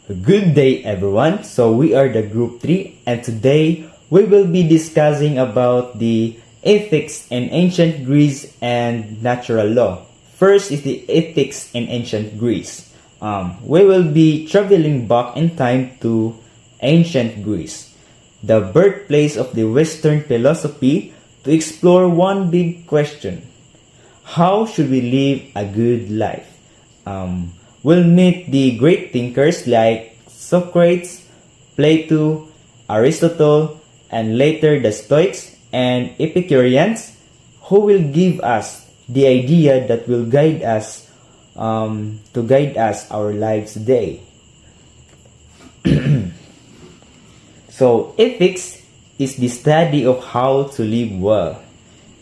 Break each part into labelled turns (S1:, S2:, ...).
S1: Good day everyone. So we are the group 3 and today we will be discussing about the ethics in ancient Greece and natural law. First is the ethics in ancient Greece. We will be traveling back in time to ancient Greece, the birthplace of the Western philosophy, to explore one big question. How should we live a good life? We'll meet the great thinkers like Socrates, Plato, Aristotle, and later the Stoics and Epicureans, who will give us the idea that will guide us to guide us our lives today. So ethics is the study of how to live well.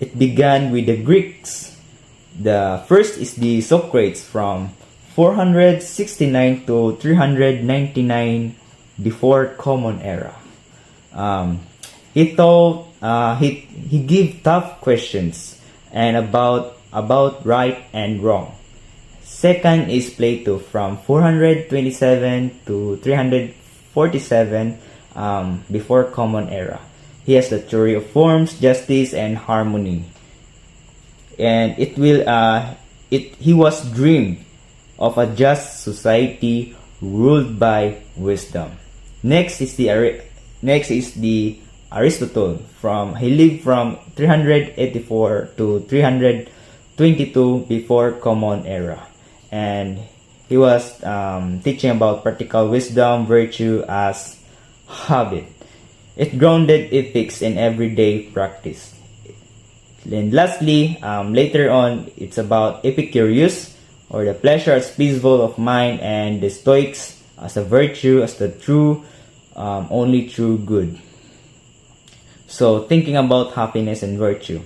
S1: It began with the Greeks. The first is the Socrates from 469 to 399 before Common Era. He thought he gave tough questions and about right and wrong. Second is Plato from 427 to 347 before Common Era. He has the theory of forms, justice, and harmony. And he was dreamed of a just society ruled by wisdom. Next is the Aristotle. He lived from 384 to 322 before Common Era, and he was teaching about practical wisdom, virtue as habit. It grounded ethics in everyday practice. And lastly, later on, it's about Epicurus, or the pleasure as peaceful of mind, and the Stoics as a virtue, as the only true good. So thinking about happiness and virtue,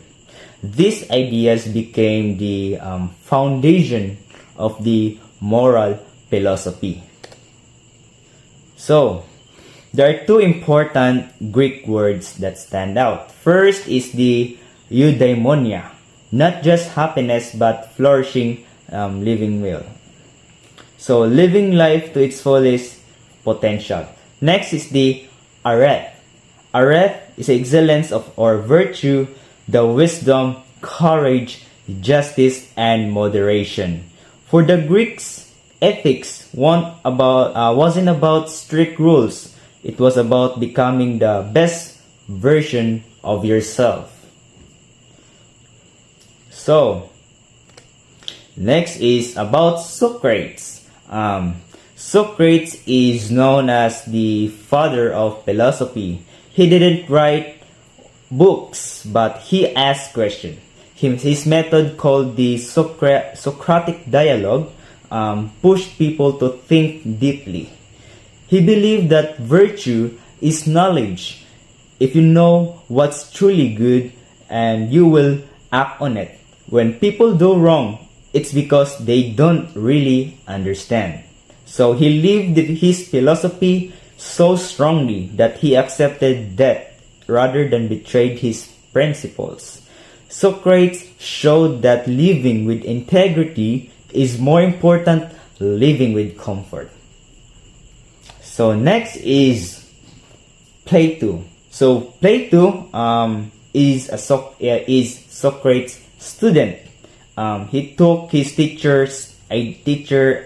S1: these ideas became the foundation of the moral philosophy. So there are two important Greek words that stand out. First is the eudaimonia, not just happiness but flourishing, living well. So living life to its fullest potential. Next is the areth. Areth is excellence of or virtue, the wisdom, courage, justice, and moderation. For the Greeks, ethics wasn't about strict rules. It was about becoming the best version of yourself. So, next is about Socrates. Socrates is known as the father of philosophy. He didn't write books, but he asked questions. His method, called the Socratic dialogue, pushed people to think deeply. He believed that virtue is knowledge. If you know what's truly good, and you will act on it. When people do wrong, it's because they don't really understand. So he lived his philosophy so strongly that he accepted death rather than betrayed his principles. Socrates showed that living with integrity is more important than living with comfort. So next is Plato. So Plato is Socrates' student. He took his teacher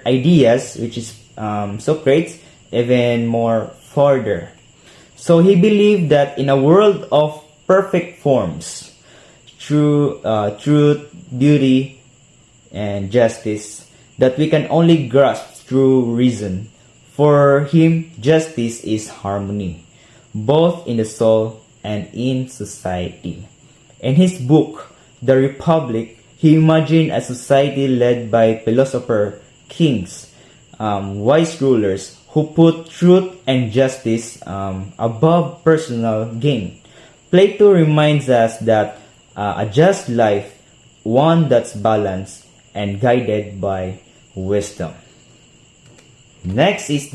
S1: ideas, which is Socrates, even more further. So he believed that in a world of perfect forms, truth, beauty, and justice, that we can only grasp through reason. For him, justice is harmony, both in the soul and in society. In his book, The Republic, he imagined a society led by philosopher kings, wise rulers who put truth and justice above personal gain. Plato reminds us that a just life, one that's balanced and guided by wisdom. Next is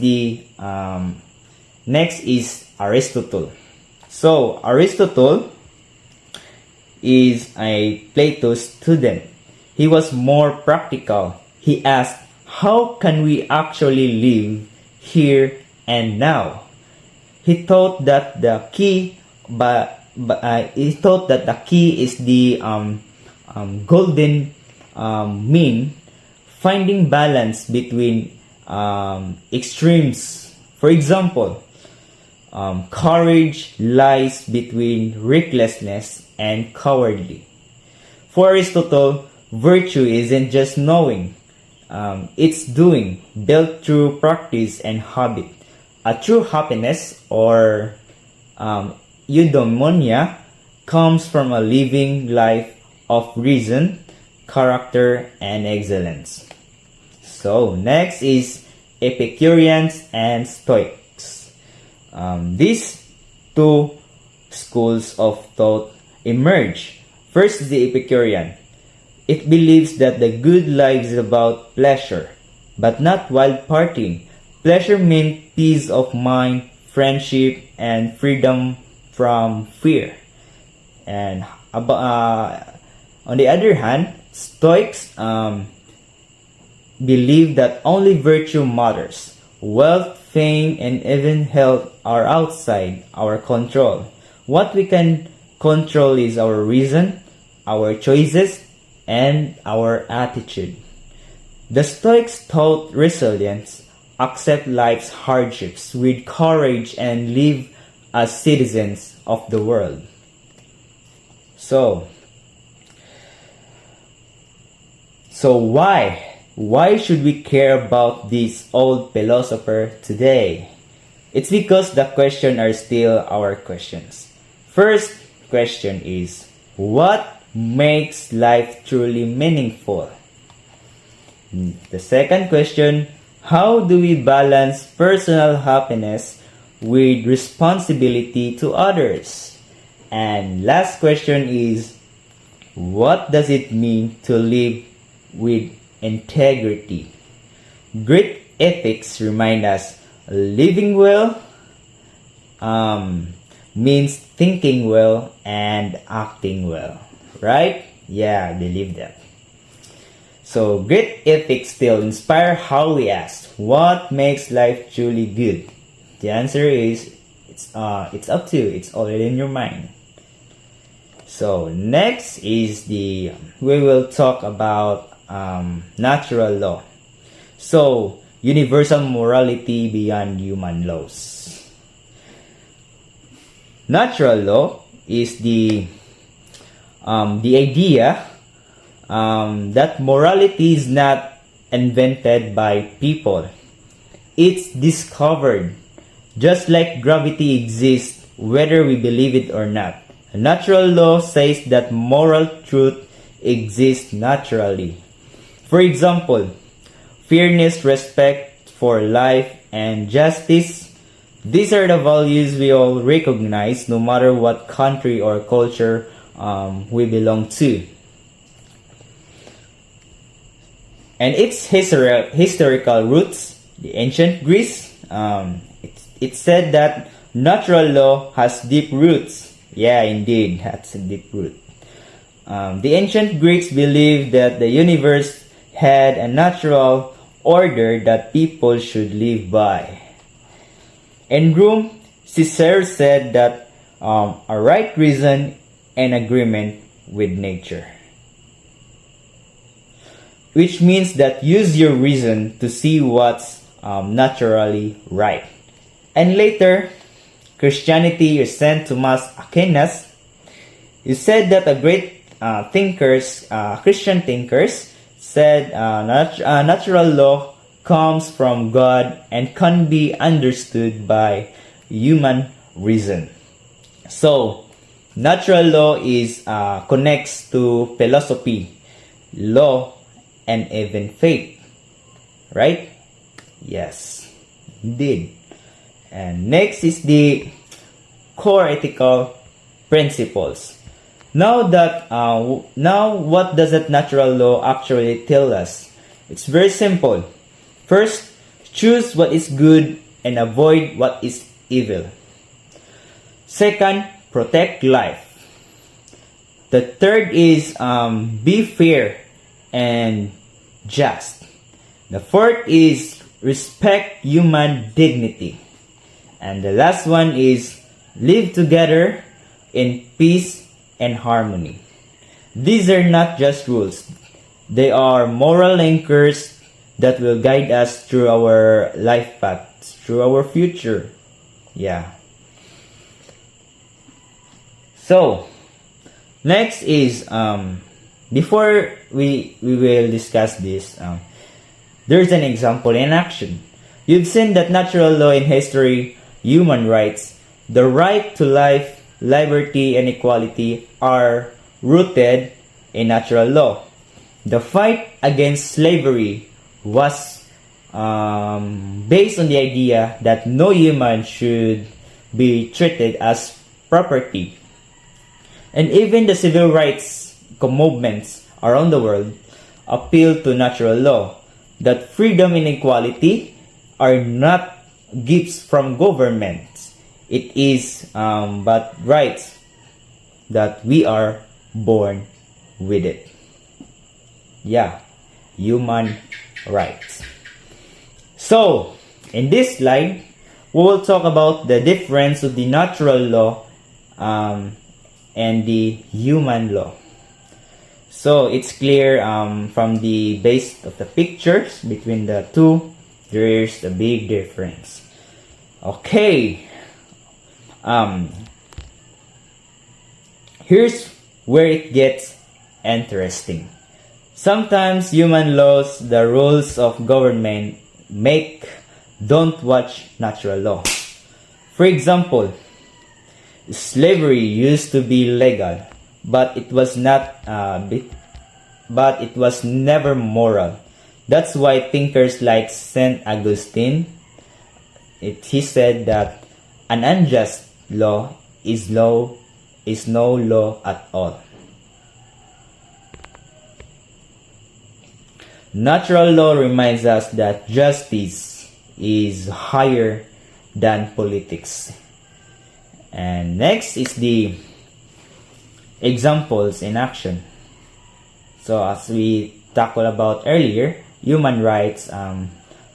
S1: Aristotle. So Aristotle is a Plato's student. He was more practical. He asked, how can we actually live here, and now. He thought that the key, is the golden mean, finding balance between extremes. For example, courage lies between recklessness and cowardly. For Aristotle, virtue isn't just knowing, it's doing, built through practice and habit. A true happiness, or eudaimonia, comes from a living life of reason, character, and excellence. So, next is Epicureans and Stoics. These two schools of thought emerge. First is the Epicurean. It believes that the good life is about pleasure, but not wild partying. Pleasure means peace of mind, friendship, and freedom from fear. And on the other hand, Stoics believe that only virtue matters. Wealth, fame, and even health are outside our control. What we can control is our reason, our choices, and our attitude. The Stoics taught resilience, accept life's hardships with courage, and live as citizens of the world. So why should we care about this old philosopher today? It's because the questions are still our questions. First question is, what makes life truly meaningful? The second question, how do we balance personal happiness with responsibility to others? And last question is, what does it mean to live with integrity? Great ethics remind us living well means thinking well and acting well. Right? Yeah, I believe that. So, great ethics still inspire how we ask, what makes life truly good? The answer is, it's up to you. It's already in your mind. So, next is we will talk about natural law. So, universal morality beyond human laws. Natural law is the idea that morality is not invented by people. It's discovered. Just like gravity exists whether we believe it or not. Natural law says that moral truth exists naturally. For example, fairness, respect for life, and justice. These are the values we all recognize no matter what country or culture we belong to. And its historical roots, the ancient Greece, it said that natural law has deep roots. Yeah, indeed, that's a deep root. The ancient Greeks believed that the universe had a natural order that people should live by. In Rome, Caesar said that a right reason and agreement with nature. Which means that use your reason to see what's naturally right. And later, Christianity, St. Thomas Aquinas, he said that a great Christian thinkers said natural law comes from God and can be understood by human reason. So, natural law connects to philosophy, law, and even faith. Right? Yes, indeed. And next is the core ethical principles. Now what does that natural law actually tell us? It's very simple. First, choose what is good and avoid what is evil. Second, protect life. The third is be fair and just. The fourth is respect human dignity. And the last one is live together in peace and harmony. These are not just rules. They are moral anchors that will guide us through our life path, through our future. Yeah. So, next is, before we will discuss this, there's an example in action. You've seen that natural law in history, human rights, the right to life, liberty, and equality are rooted in natural law. The fight against slavery was based on the idea that no human should be treated as property. And even the civil rights movements around the world appeal to natural law, that freedom and equality are not gifts from governments. It is but rights that we are born with it. Yeah, human rights. So, in this slide, we will talk about the difference of the natural law and the human law. So, it's clear from the base of the pictures between the two, there is a big difference. Okay. Here's where it gets interesting. Sometimes human laws, the rules of government don't watch natural law. For example, slavery used to be legal, but it was never moral. That's why thinkers like Saint Augustine, he said that an unjust law is no law at all. Natural law reminds us that justice is higher than politics. And next is the examples in action. So as we tackled about earlier, human rights,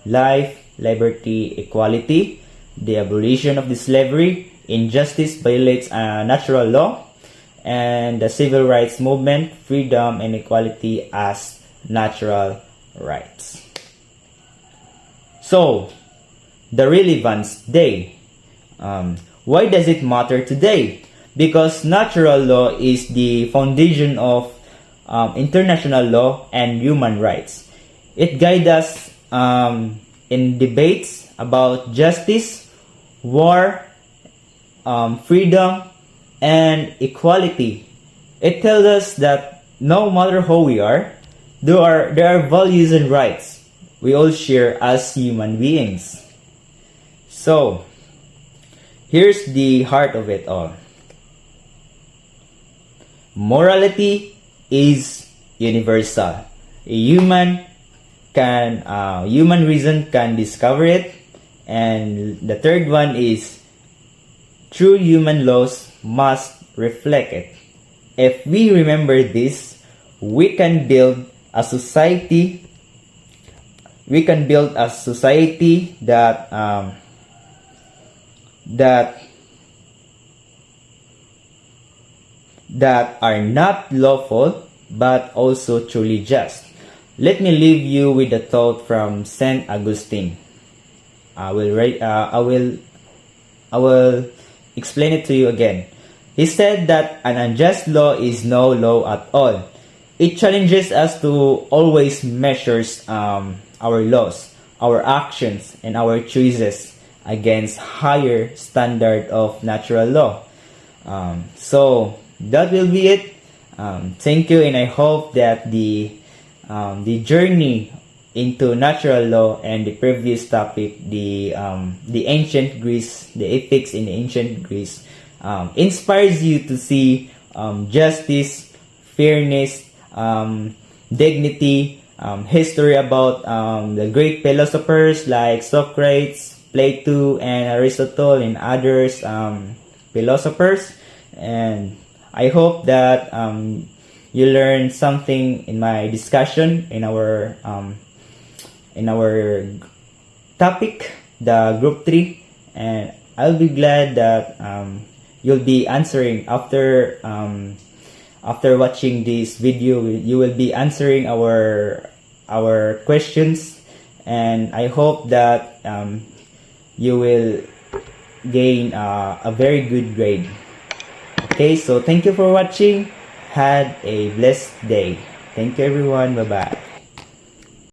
S1: life, liberty, equality, the abolition of the slavery, injustice violates natural law, and the civil rights movement, freedom and equality as natural rights. So, the relevance today. Why does it matter today? Because natural law is the foundation of international law and human rights. It guides us in debates about justice, war, freedom, and equality. It tells us that no matter who we are, there are values and rights we all share as human beings. So, here's the heart of it all. Morality is universal. Human reason can discover it. And the third one is true human laws must reflect it. If we remember this, we can build a society. that are not lawful but also truly just. Let me leave you with a thought from Saint Augustine. I will explain it to you again. He said that an unjust law is no law at all. It challenges us to always measure our laws, our actions, and our choices against higher standard of natural law. So that will be it. Thank you, and I hope that the journey into natural law and the previous topic, the ancient Greece, the ethics in ancient Greece, inspires you to see justice, fairness, dignity, history about the great philosophers like Socrates, Plato, and Aristotle, and others philosophers. And I hope that you learned something in my discussion in our topic, the group 3, and I'll be glad that you'll be answering after watching this video. You will be answering our questions, and I hope that you will gain a very good grade. Okay, so thank you for watching. Had a blessed day. Thank you everyone. Bye bye.